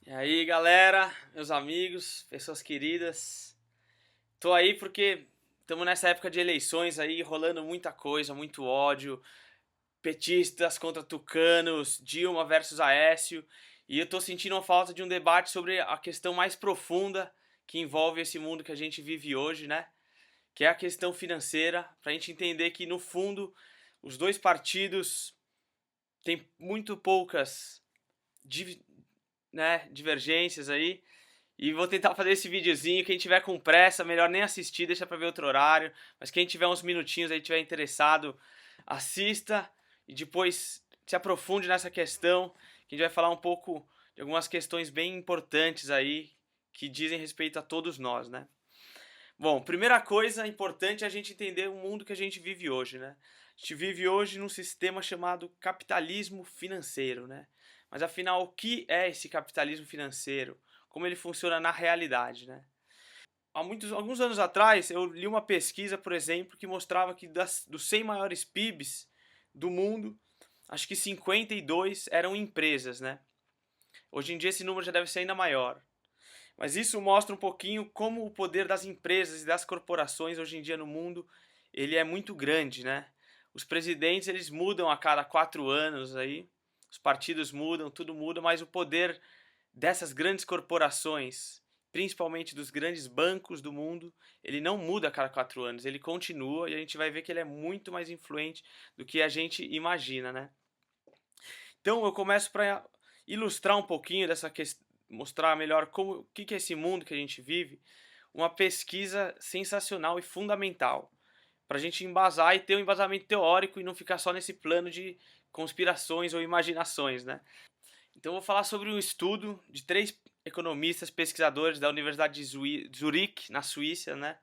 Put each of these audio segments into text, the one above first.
E aí, galera, meus amigos, pessoas queridas. Tô aí porque estamos nessa época de eleições aí, rolando muita coisa, muito ódio, petistas contra tucanos, Dilma versus Aécio, e eu tô sentindo uma falta de um debate sobre a questão mais profunda que envolve esse mundo que a gente vive hoje, né? Que é a questão financeira, pra gente entender que no fundo os dois partidos têm muito poucas divergências aí. E vou tentar fazer esse videozinho. Quem tiver com pressa, melhor nem assistir, deixa pra ver outro horário. Mas quem tiver uns minutinhos aí, tiver interessado, assista e depois se aprofunde nessa questão. Que a gente vai falar um pouco de algumas questões bem importantes aí que dizem respeito a todos nós, né? Bom, primeira coisa importante é a gente entender o mundo que a gente vive hoje, né? A gente vive hoje num sistema chamado capitalismo financeiro, né? Mas afinal, o que é esse capitalismo financeiro? Como ele funciona na realidade, né? Alguns anos atrás, eu li uma pesquisa, por exemplo, que mostrava que dos 100 maiores PIBs do mundo, acho que 52 eram empresas, né? Hoje em dia esse número já deve ser ainda maior. Mas isso mostra um pouquinho como o poder das empresas e das corporações hoje em dia no mundo, ele é muito grande, né? Os presidentes, eles mudam a cada 4 anos aí, os partidos mudam, tudo muda, mas o poder dessas grandes corporações, principalmente dos grandes bancos do mundo, ele não muda a cada 4 anos, ele continua e a gente vai ver que ele é muito mais influente do que a gente imagina, né? Então eu começo para ilustrar um pouquinho dessa questão, mostrar melhor como, o que é esse mundo que a gente vive, uma pesquisa sensacional e fundamental para a gente embasar e ter um embasamento teórico e não ficar só nesse plano de conspirações ou imaginações, né? Então eu vou falar sobre um estudo de 3 economistas pesquisadores da Universidade de Zurique, na Suíça, né?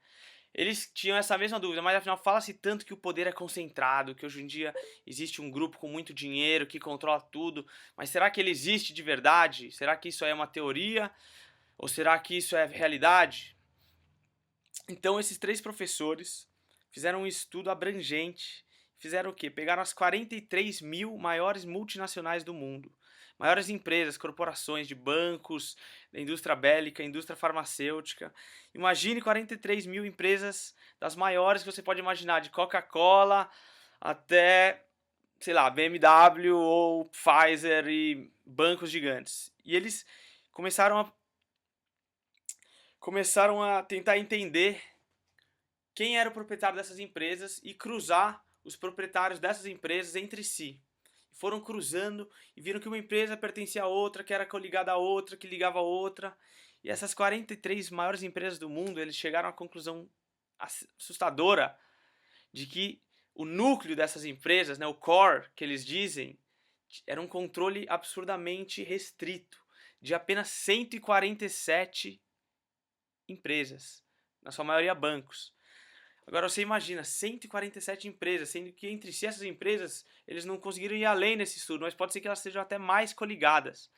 Eles tinham essa mesma dúvida, mas afinal fala-se tanto que o poder é concentrado, que hoje em dia existe um grupo com muito dinheiro que controla tudo, mas será que ele existe de verdade? Será que isso é uma teoria? Ou será que isso é realidade? Então esses 3 professores fizeram um estudo abrangente. Fizeram o quê? Pegaram as 43 mil maiores multinacionais do mundo. Maiores empresas, corporações de bancos, da indústria bélica, indústria farmacêutica. Imagine 43 mil empresas das maiores que você pode imaginar, de Coca-Cola até, sei lá, BMW ou Pfizer e bancos gigantes. E eles começaram a, começaram a tentar entender quem era o proprietário dessas empresas e cruzar os proprietários dessas empresas entre si. Foram cruzando e viram que uma empresa pertencia a outra, que era coligada a outra, que ligava a outra. E essas 43 maiores empresas do mundo, eles chegaram à conclusão assustadora de que o núcleo dessas empresas, né, o core que eles dizem, era um controle absurdamente restrito de apenas 147 empresas, na sua maioria bancos. Agora você imagina, 147 empresas, sendo que entre si essas empresas, eles não conseguiram ir além nesse estudo, mas pode ser que elas sejam até mais coligadas.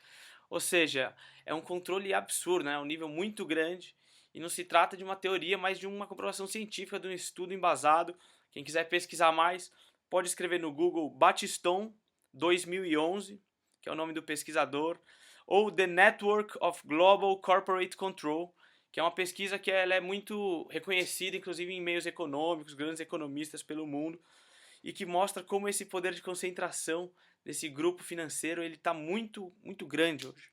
Ou seja, é um controle absurdo, né? É um nível muito grande, e não se trata de uma teoria, mas de uma comprovação científica, de um estudo embasado. Quem quiser pesquisar mais, pode escrever no Google Batiston 2011, que é o nome do pesquisador, ou The Network of Global Corporate Control, que é uma pesquisa que ela é muito reconhecida, inclusive em meios econômicos, grandes economistas pelo mundo, e que mostra como esse poder de concentração desse grupo financeiro ele está muito, muito grande hoje.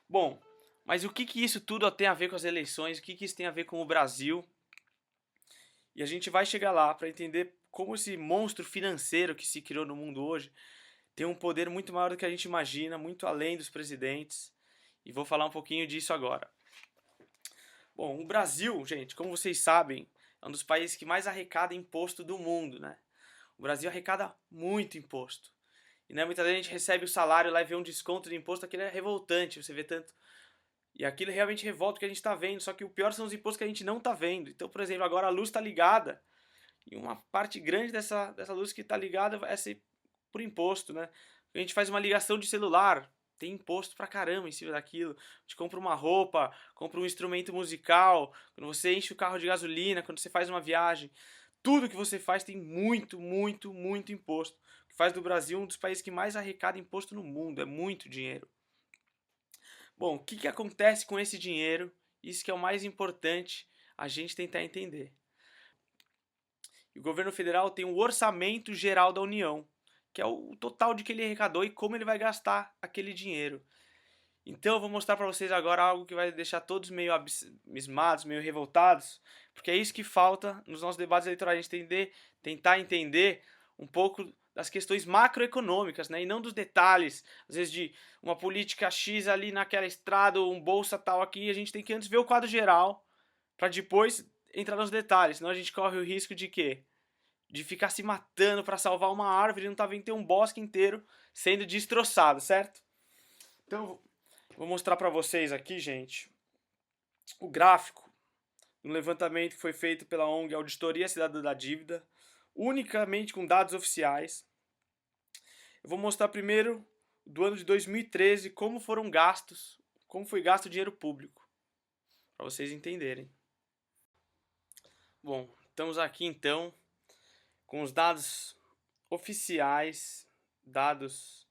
Bom, mas o que isso tudo tem a ver com as eleições? O que isso tem a ver com o Brasil? E a gente vai chegar lá para entender como esse monstro financeiro que se criou no mundo hoje tem um poder muito maior do que a gente imagina, muito além dos presidentes. E vou falar um pouquinho disso agora. Bom, o Brasil, gente, como vocês sabem, é um dos países que mais arrecada imposto do mundo, né? O Brasil arrecada muito imposto. E né, muitas vezes a gente recebe o salário lá e vê um desconto de imposto, aquilo é revoltante, você vê tanto. E aquilo realmente revolta o que a gente está vendo, só que o pior são os impostos que a gente não está vendo. Então, por exemplo, agora a luz está ligada, e uma parte grande dessa luz que está ligada vai ser por imposto, né? A gente faz uma ligação de celular, tem imposto pra caramba em cima daquilo. A gente compra uma roupa, compra um instrumento musical, quando você enche o carro de gasolina, quando você faz uma viagem. Tudo que você faz tem muito, muito, muito imposto. O que faz do Brasil um dos países que mais arrecada imposto no mundo. É muito dinheiro. Bom, o que que acontece com esse dinheiro? Isso que é o mais importante a gente tentar entender. E o governo federal tem o Orçamento Geral da União, que é o total de que ele arrecadou e como ele vai gastar aquele dinheiro. Então eu vou mostrar para vocês agora algo que vai deixar todos meio abismados, meio revoltados, porque é isso que falta nos nossos debates eleitorais, a gente tentar entender um pouco das questões macroeconômicas, né, e não dos detalhes, às vezes de uma política X ali naquela estrada ou um bolsa tal aqui, a gente tem que antes ver o quadro geral para depois entrar nos detalhes, senão a gente corre o risco de quê? De ficar se matando para salvar uma árvore e não tá vendo ter um bosque inteiro sendo destroçado, certo? Então, vou mostrar para vocês aqui, gente, o gráfico no levantamento que foi feito pela ONG Auditoria Cidadã da Dívida, unicamente com dados oficiais. Eu vou mostrar primeiro do ano de 2013 como foram gastos, como foi gasto o dinheiro público, para vocês entenderem. Bom, estamos aqui então com os dados oficiais, dados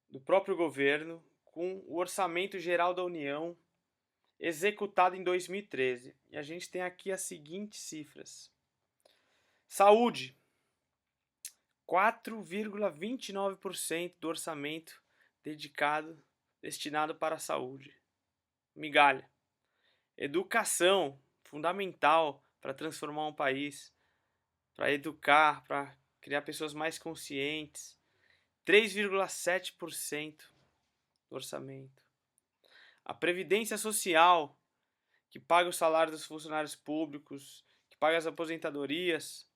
do próprio governo, com o Orçamento Geral da União executado em 2013. E a gente tem aqui as seguintes cifras. Saúde, 4,29% do orçamento destinado para a saúde. Migalha. Educação, fundamental para transformar um país, para educar, para criar pessoas mais conscientes. 3,7% do orçamento. A Previdência Social, que paga o salário dos funcionários públicos, que paga as aposentadorias,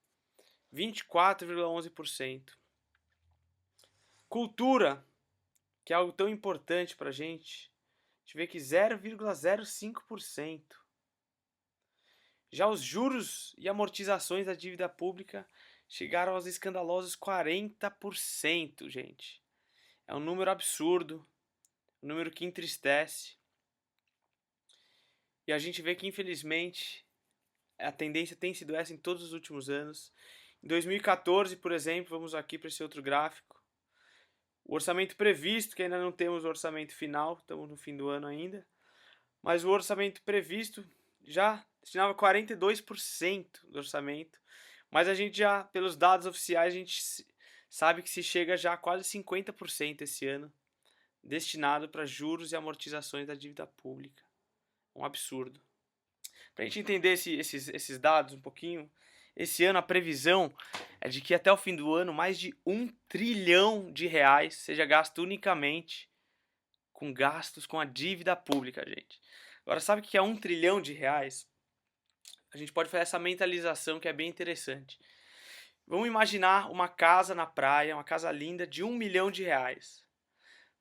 24,11%. Cultura, que é algo tão importante para a gente vê que 0,05%. Já os juros e amortizações da dívida pública chegaram aos escandalosos 40%, gente. É um número absurdo, um número que entristece. E a gente vê que, infelizmente, a tendência tem sido essa em todos os últimos anos. Em 2014, por exemplo, vamos aqui para esse outro gráfico. O orçamento previsto, que ainda não temos o orçamento final, estamos no fim do ano ainda, mas o orçamento previsto já destinava 42% do orçamento, mas a gente já, pelos dados oficiais, a gente sabe que se chega já a quase 50% esse ano, destinado para juros e amortizações da dívida pública. Um absurdo. Para a gente entender esses dados um pouquinho, esse ano a previsão é de que até o fim do ano mais de R$1 trilhão seja gasto unicamente com gastos com a dívida pública, gente. Agora, sabe o que é R$1 trilhão? A gente pode fazer essa mentalização que é bem interessante. Vamos imaginar uma casa na praia, uma casa linda de R$1 milhão.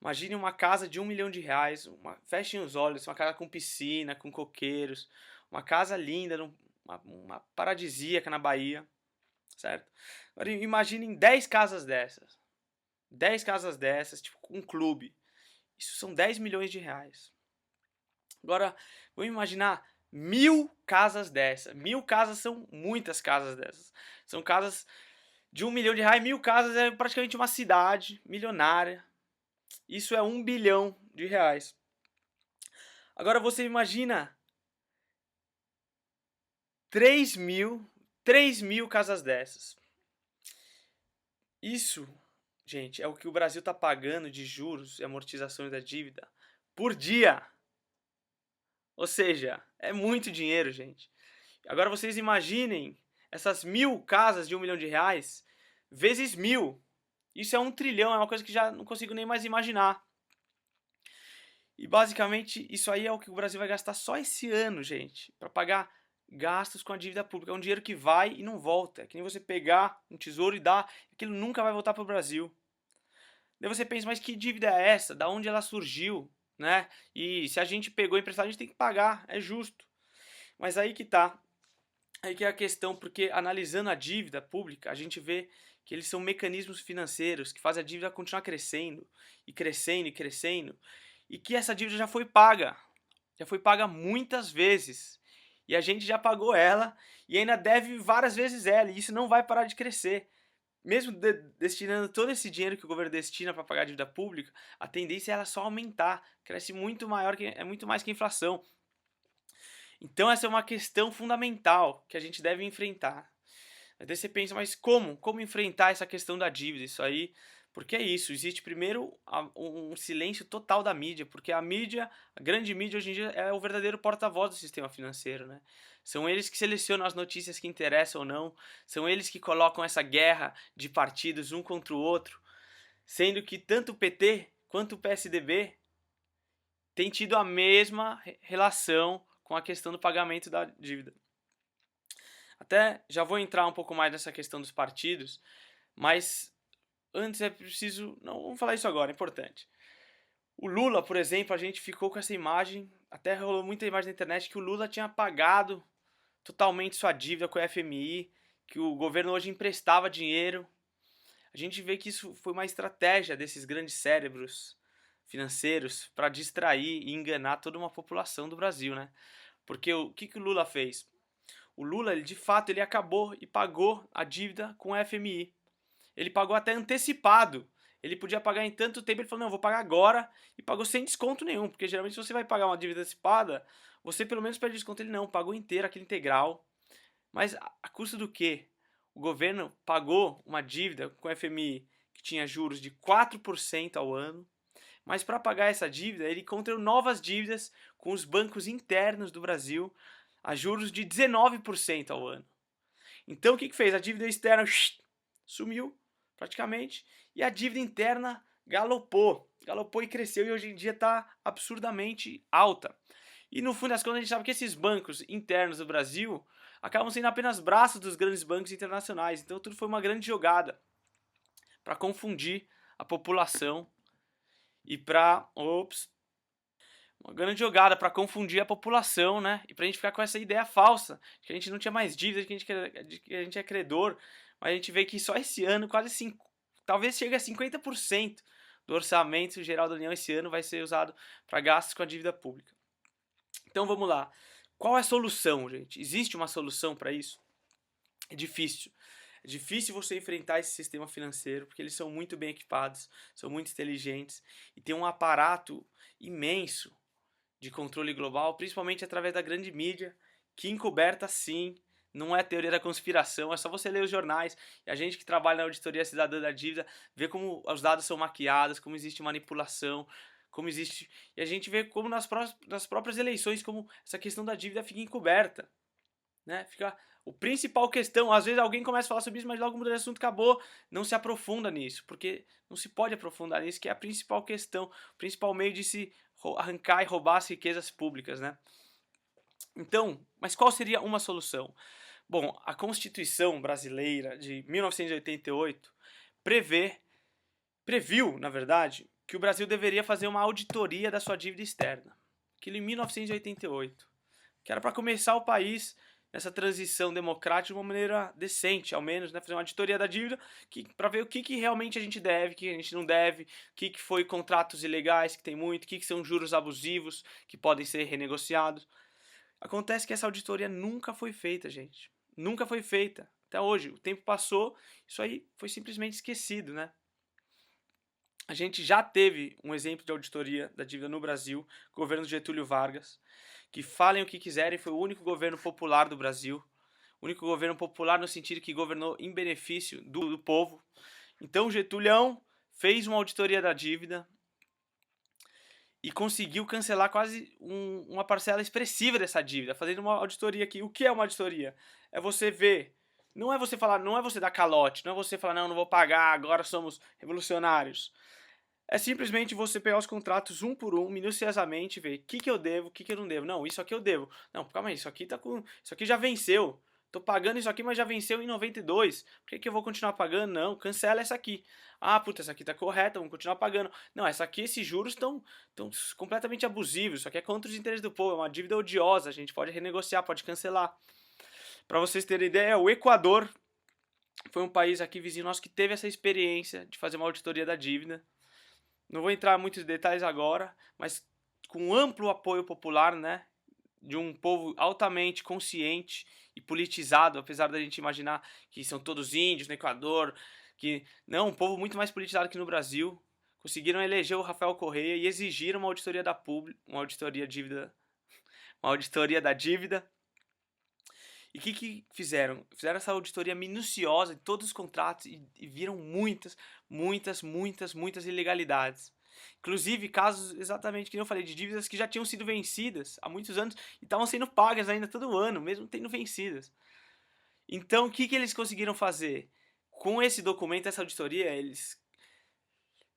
Imagine uma casa de R$1 milhão, fechem os olhos, uma casa com piscina, com coqueiros, uma casa linda, uma paradisíaca na Bahia, certo? Agora imaginem 10 casas dessas. 10 casas dessas, tipo um clube. Isso são R$10 milhões. Agora, vamos imaginar 1.000 casas dessas. 1.000 casas são muitas casas dessas. São casas de R$1 milhão, 1.000 casas é praticamente uma cidade milionária. Isso é R$1 bilhão. Agora você imagina 3 mil casas dessas. Isso, gente, é o que o Brasil está pagando de juros e amortizações da dívida por dia. Ou seja, é muito dinheiro, gente. Agora vocês imaginem essas 1.000 casas de R$1 milhão vezes 1.000. Isso é R$1 trilhão, é uma coisa que já não consigo nem mais imaginar. E basicamente isso aí é o que o Brasil vai gastar só esse ano, gente, para pagar gastos com a dívida pública. É um dinheiro que vai e não volta. É que nem você pegar um tesouro e dar, aquilo nunca vai voltar para o Brasil. Daí você pensa, mas que dívida é essa? Da onde ela surgiu? Né? E se a gente pegou emprestado, a gente tem que pagar, é justo. Mas aí que tá. Aí que é a questão, porque analisando a dívida pública, a gente vê que eles são mecanismos financeiros que fazem a dívida continuar crescendo, e crescendo, e crescendo, e que essa dívida já foi paga muitas vezes, e a gente já pagou ela, e ainda deve várias vezes ela, e isso não vai parar de crescer. mesmo destinando todo esse dinheiro que o governo destina para pagar a dívida pública, a tendência é ela só aumentar, cresce muito maior, é muito mais que a inflação. Então essa é uma questão fundamental que a gente deve enfrentar. Aí daí você pensa, mas como? Como enfrentar essa questão da dívida? Isso aí, porque é isso, existe primeiro um silêncio total da mídia, porque a mídia, a grande mídia hoje em dia é o verdadeiro porta-voz do sistema financeiro, né? São eles que selecionam as notícias que interessam ou não, são eles que colocam essa guerra de partidos um contra o outro, sendo que tanto o PT quanto o PSDB têm tido a mesma relação com a questão do pagamento da dívida. Até já vou entrar um pouco mais nessa questão dos partidos, mas antes é preciso. Não, vamos falar isso agora, é importante. O Lula, por exemplo, a gente ficou com essa imagem, até rolou muita imagem na internet que o Lula tinha pagado totalmente sua dívida com o FMI, que o governo hoje emprestava dinheiro. A gente vê que isso foi uma estratégia desses grandes cérebros financeiros para distrair e enganar toda uma população do Brasil, né? Porque o que o Lula fez? O Lula, ele, de fato, ele acabou e pagou a dívida com o FMI. Ele pagou até antecipado. Ele podia pagar em tanto tempo, ele falou, não, vou pagar agora, e pagou sem desconto nenhum, porque geralmente se você vai pagar uma dívida antecipada, você pelo menos pede desconto. Ele não, pagou inteiro, aquele integral. Mas a custo do quê? O governo pagou uma dívida com o FMI que tinha juros de 4% ao ano, mas para pagar essa dívida, ele contraiu novas dívidas com os bancos internos do Brasil a juros de 19% ao ano. Então o que fez? A dívida externa sumiu praticamente e a dívida interna galopou e cresceu e hoje em dia está absurdamente alta. E no fundo das contas a gente sabe que esses bancos internos do Brasil acabam sendo apenas braços dos grandes bancos internacionais. Então tudo foi uma grande jogada para confundir a população e para uma grande jogada para confundir a população, né? E pra gente ficar com essa ideia falsa, de que a gente não tinha mais dívida, de que a gente é credor, mas a gente vê que só esse ano quase 5, talvez chegue a 50% do orçamento geral da União esse ano vai ser usado para gastos com a dívida pública. Então vamos lá. Qual é a solução, gente? Existe uma solução para isso? É difícil. É difícil você enfrentar esse sistema financeiro, porque eles são muito bem equipados, são muito inteligentes e tem um aparato imenso de controle global, principalmente através da grande mídia, que encoberta sim, não é teoria da conspiração, é só você ler os jornais. E a gente que trabalha na auditoria cidadã da dívida vê como os dados são maquiados, como existe manipulação, como existe. E a gente vê como nas próprias eleições, como essa questão da dívida fica encoberta. Né? Fica o principal questão, às vezes alguém começa a falar sobre isso, mas logo muda de assunto, acabou, não se aprofunda nisso, porque não se pode aprofundar nisso, que é a principal questão, o principal meio de se arrancar e roubar as riquezas públicas, né? Então, mas qual seria uma solução? Bom, a Constituição brasileira de 1988 previu, na verdade, que o Brasil deveria fazer uma auditoria da sua dívida externa. Aquilo em 1988, que era para começar o país nessa transição democrática de uma maneira decente, ao menos, né? Fazer uma auditoria da dívida para ver o que realmente a gente deve, o que a gente não deve, o que foi contratos ilegais, que tem muito, o que são juros abusivos, que podem ser renegociados. Acontece que essa auditoria nunca foi feita, gente. Nunca foi feita. Até hoje, o tempo passou, isso aí foi simplesmente esquecido, né? A gente já teve um exemplo de auditoria da dívida no Brasil, governo de Getúlio Vargas, que falem o que quiserem, foi o único governo popular do Brasil, o único governo popular no sentido que governou em benefício do povo. Então Getúlio fez uma auditoria da dívida e conseguiu cancelar quase uma parcela expressiva dessa dívida, fazendo uma auditoria aqui. O que é uma auditoria? É você ver, não é você falar, não é você dar calote, não é você falar, não vou pagar, agora somos revolucionários. É simplesmente você pegar os contratos um por um, minuciosamente, ver o que eu devo, o que eu não devo. Não, isso aqui eu devo. Não, calma aí, isso aqui já venceu. Tô pagando isso aqui, mas já venceu em 92. Por que eu vou continuar pagando? Não, cancela essa aqui. Ah, puta, essa aqui tá correta, vamos continuar pagando. Não, essa aqui, esses juros estão completamente abusivos. Isso aqui é contra os interesses do povo, é uma dívida odiosa. A gente pode renegociar, pode cancelar. Para vocês terem ideia, o Equador foi um país aqui vizinho nosso que teve essa experiência de fazer uma auditoria da dívida. Não vou entrar em muitos detalhes agora, mas com amplo apoio popular, né, de um povo altamente consciente e politizado, apesar da gente imaginar que são todos índios no Equador, que não, um povo muito mais politizado que no Brasil, conseguiram eleger o Rafael Correia e exigiram uma auditoria da uma auditoria da dívida. E o que fizeram? Fizeram essa auditoria minuciosa de todos os contratos e viram muitas ilegalidades. Inclusive casos exatamente que eu falei de dívidas que já tinham sido vencidas há muitos anos e estavam sendo pagas ainda todo ano, mesmo tendo vencidas. Então o que eles conseguiram fazer? Com esse documento, essa auditoria, eles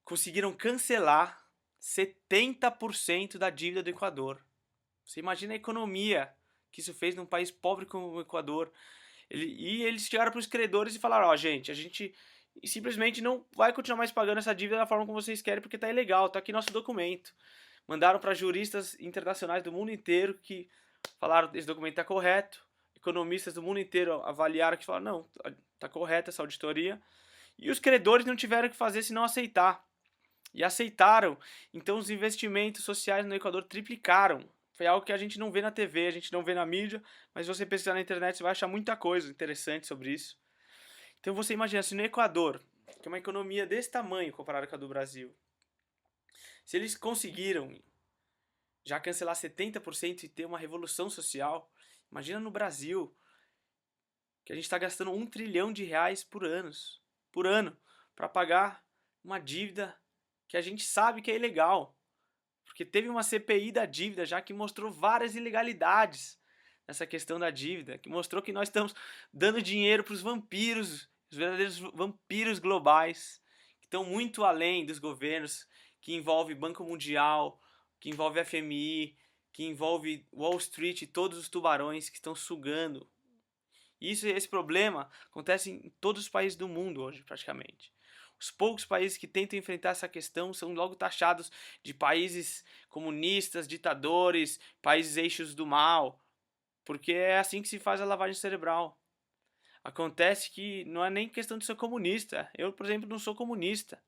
conseguiram cancelar 70% da dívida do Equador. Você imagina a economia que isso fez num país pobre como o Equador. E eles chegaram para os credores e falaram, ó, gente, a gente simplesmente não vai continuar mais pagando essa dívida da forma como vocês querem, porque tá ilegal, tá aqui nosso documento. Mandaram para juristas internacionais do mundo inteiro que falaram esse documento tá correto. Economistas do mundo inteiro avaliaram que falaram, não, tá correta essa auditoria. E os credores não tiveram o que fazer senão aceitar. E aceitaram. Então os investimentos sociais no Equador triplicaram. Foi algo que a gente não vê na TV, a gente não vê na mídia, mas se você pesquisar na internet você vai achar muita coisa interessante sobre isso. Então você imagina, se no Equador, que é uma economia desse tamanho comparada com a do Brasil, se eles conseguiram já cancelar 70% e ter uma revolução social, imagina no Brasil, que a gente está gastando R$ 1 trilhão por ano, para pagar uma dívida que a gente sabe que é ilegal. Porque teve uma CPI da dívida já que mostrou várias ilegalidades nessa questão da dívida, que mostrou que nós estamos dando dinheiro para os vampiros, os verdadeiros vampiros globais, que estão muito além dos governos, que envolve Banco Mundial, que envolve FMI, que envolve Wall Street e todos os tubarões que estão sugando. E esse problema acontece em todos os países do mundo hoje, praticamente. Os poucos países que tentam enfrentar essa questão são logo taxados de países comunistas, ditadores, países eixos do mal, porque é assim que se faz a lavagem cerebral. Acontece que não é nem questão de ser comunista. Eu, por exemplo, não sou comunista.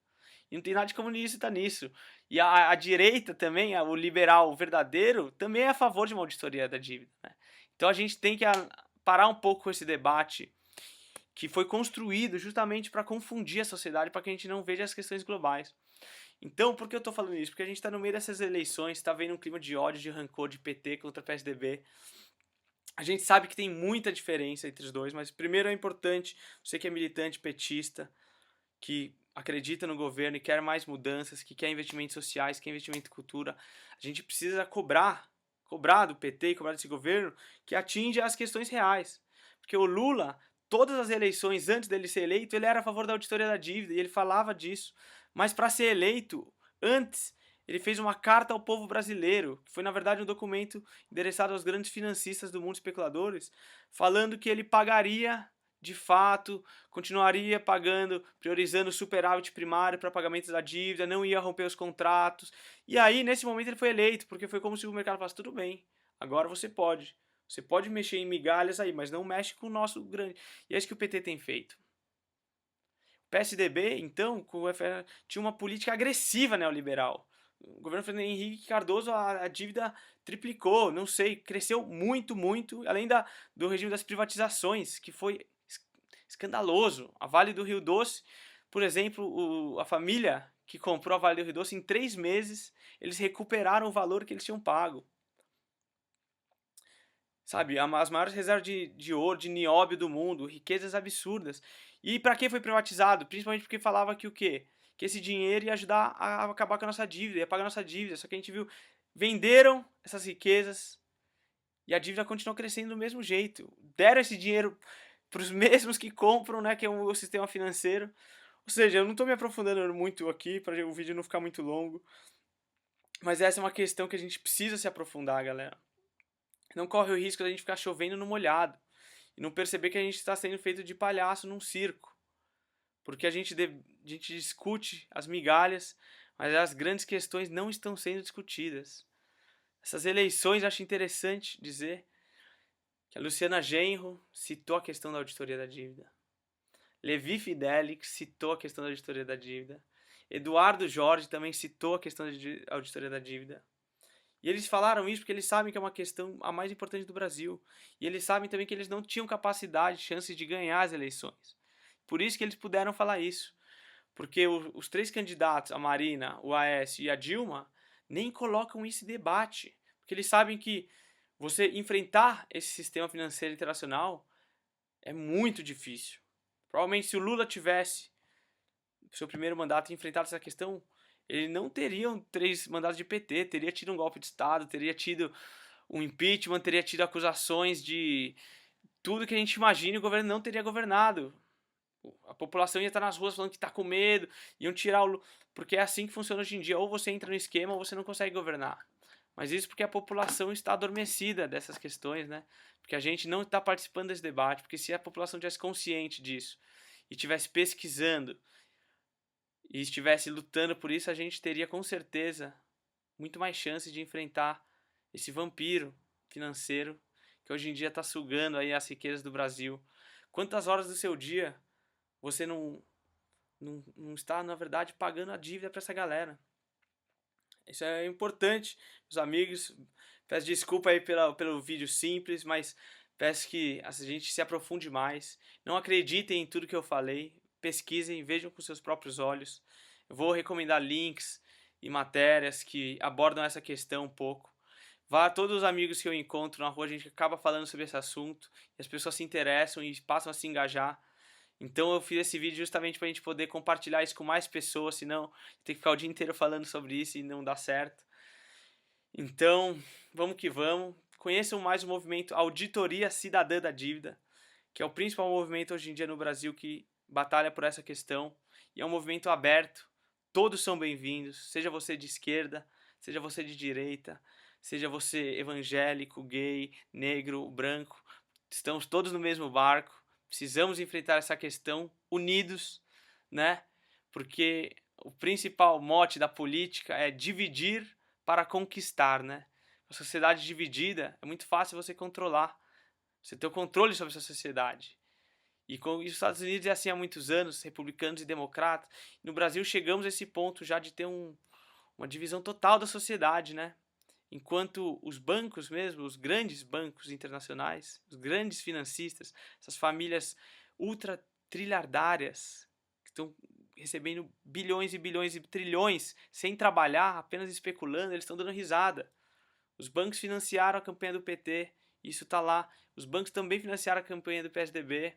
E não tem nada de comunista nisso. E a direita também, o liberal verdadeiro, também é a favor de uma auditoria da dívida, né? Então a gente tem que parar um pouco com esse debate que foi construído justamente para confundir a sociedade, para que a gente não veja as questões globais. Então, por que eu estou falando isso? Porque a gente está no meio dessas eleições, está vendo um clima de ódio, de rancor de PT contra PSDB. A gente sabe que tem muita diferença entre os dois, mas primeiro é importante, você que é militante petista, que acredita no governo e quer mais mudanças, que quer investimentos sociais, quer investimento em cultura, a gente precisa cobrar do PT e cobrar desse governo que atinge as questões reais. Porque o Lula, todas as eleições antes dele ser eleito, ele era a favor da auditoria da dívida e ele falava disso. Mas para ser eleito, antes, ele fez uma carta ao povo brasileiro, que foi na verdade um documento endereçado aos grandes financistas do mundo, especuladores, falando que ele pagaria de fato, continuaria pagando, priorizando o superávit primário para pagamentos da dívida, não ia romper os contratos. E aí, nesse momento, ele foi eleito, porque foi como se o mercado falasse, tudo bem, agora você pode. Você pode mexer em migalhas aí, mas não mexe com o nosso grande... E é isso que o PT tem feito. O PSDB, então, tinha uma política agressiva neoliberal. O governo Fernando Henrique Cardoso, a dívida triplicou, não sei, cresceu muito, além do regime das privatizações, que foi escandaloso. A Vale do Rio Doce, por exemplo, a família que comprou a Vale do Rio Doce, em 3 meses, eles recuperaram o valor que eles tinham pago. Sabe, as maiores reservas de ouro, de nióbio do mundo, riquezas absurdas. E para que foi privatizado? Principalmente porque falava que o quê? Que esse dinheiro ia ajudar a acabar com a nossa dívida, ia pagar a nossa dívida. Só que a gente viu, venderam essas riquezas e a dívida continuou crescendo do mesmo jeito. Deram esse dinheiro para os mesmos que compram, né, que é o sistema financeiro. Ou seja, eu não estou me aprofundando muito aqui para o vídeo não ficar muito longo. Mas essa é uma questão que a gente precisa se aprofundar, galera. Não corre o risco de a gente ficar chovendo no molhado e não perceber que a gente está sendo feito de palhaço num circo. Porque a gente discute as migalhas, mas as grandes questões não estão sendo discutidas. Essas eleições, acho interessante dizer que a Luciana Genro citou a questão da auditoria da dívida. Levi Fidelix citou a questão da auditoria da dívida. Eduardo Jorge também citou a questão da auditoria da dívida. E eles falaram isso porque eles sabem que é uma questão a mais importante do Brasil. E eles sabem também que eles não tinham capacidade, chances de ganhar as eleições. Por isso que eles puderam falar isso. Porque os três candidatos, a Marina, o Aécio e a Dilma, nem colocam isso em debate. Porque eles sabem que você enfrentar esse sistema financeiro internacional é muito difícil. Provavelmente se o Lula tivesse seu primeiro mandato e enfrentado essa questão, ele não teria 3 mandatos de PT, teria tido um golpe de Estado, teria tido um impeachment, teria tido acusações de tudo que a gente imagina, e o governo não teria governado. A população ia estar nas ruas falando que está com medo, iam tirar o... Porque é assim que funciona hoje em dia, ou você entra no esquema ou você não consegue governar. Mas isso porque a população está adormecida dessas questões, né? Porque a gente não está participando desse debate, porque se a população tivesse consciente disso e estivesse pesquisando e estivesse lutando por isso, a gente teria com certeza muito mais chances de enfrentar esse vampiro financeiro que hoje em dia está sugando aí as riquezas do Brasil. Quantas horas do seu dia você não está, na verdade, pagando a dívida para essa galera? Isso é importante, meus amigos. Peço desculpa aí pelo vídeo simples, mas peço que a gente se aprofunde mais. Não acreditem em tudo que eu falei. Pesquisem, vejam com seus próprios olhos. Eu vou recomendar links e matérias que abordam essa questão um pouco. Vá a todos os amigos que eu encontro na rua, a gente acaba falando sobre esse assunto e as pessoas se interessam e passam a se engajar. Então eu fiz esse vídeo justamente para a gente poder compartilhar isso com mais pessoas, senão tem que ficar o dia inteiro falando sobre isso e não dá certo. Então, vamos que vamos. Conheçam mais o movimento Auditoria Cidadã da Dívida, que é o principal movimento hoje em dia no Brasil que batalha por essa questão. E é um movimento aberto, todos são bem-vindos, seja você de esquerda, seja você de direita, seja você evangélico, gay, negro, branco. Estamos todos no mesmo barco. Precisamos enfrentar essa questão unidos, né? Porque o principal mote da política é dividir para conquistar, né? A sociedade dividida é muito fácil você controlar. Você ter o controle sobre essa sociedade. E os Estados Unidos é assim há muitos anos, republicanos e democratas. No Brasil chegamos a esse ponto já de ter uma divisão total da sociedade, né? Enquanto os bancos mesmo, os grandes bancos internacionais, os grandes financistas, essas famílias ultra trilhardárias que estão recebendo bilhões e bilhões e trilhões sem trabalhar, apenas especulando, eles estão dando risada. Os bancos financiaram a campanha do PT, isso está lá. Os bancos também financiaram a campanha do PSDB.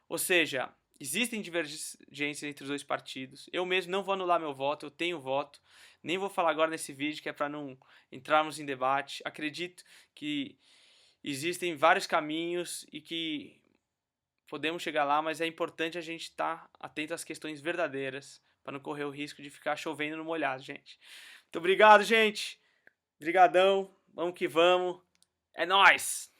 Ou seja, existem divergências entre os dois partidos. Eu mesmo não vou anular meu voto, eu tenho voto. Nem vou falar agora nesse vídeo, que é para não entrarmos em debate. Acredito que existem vários caminhos e que podemos chegar lá, mas é importante a gente estar atento às questões verdadeiras, para não correr o risco de ficar chovendo no molhado, gente. Muito obrigado, gente. Obrigadão. Vamos que vamos. É nóis!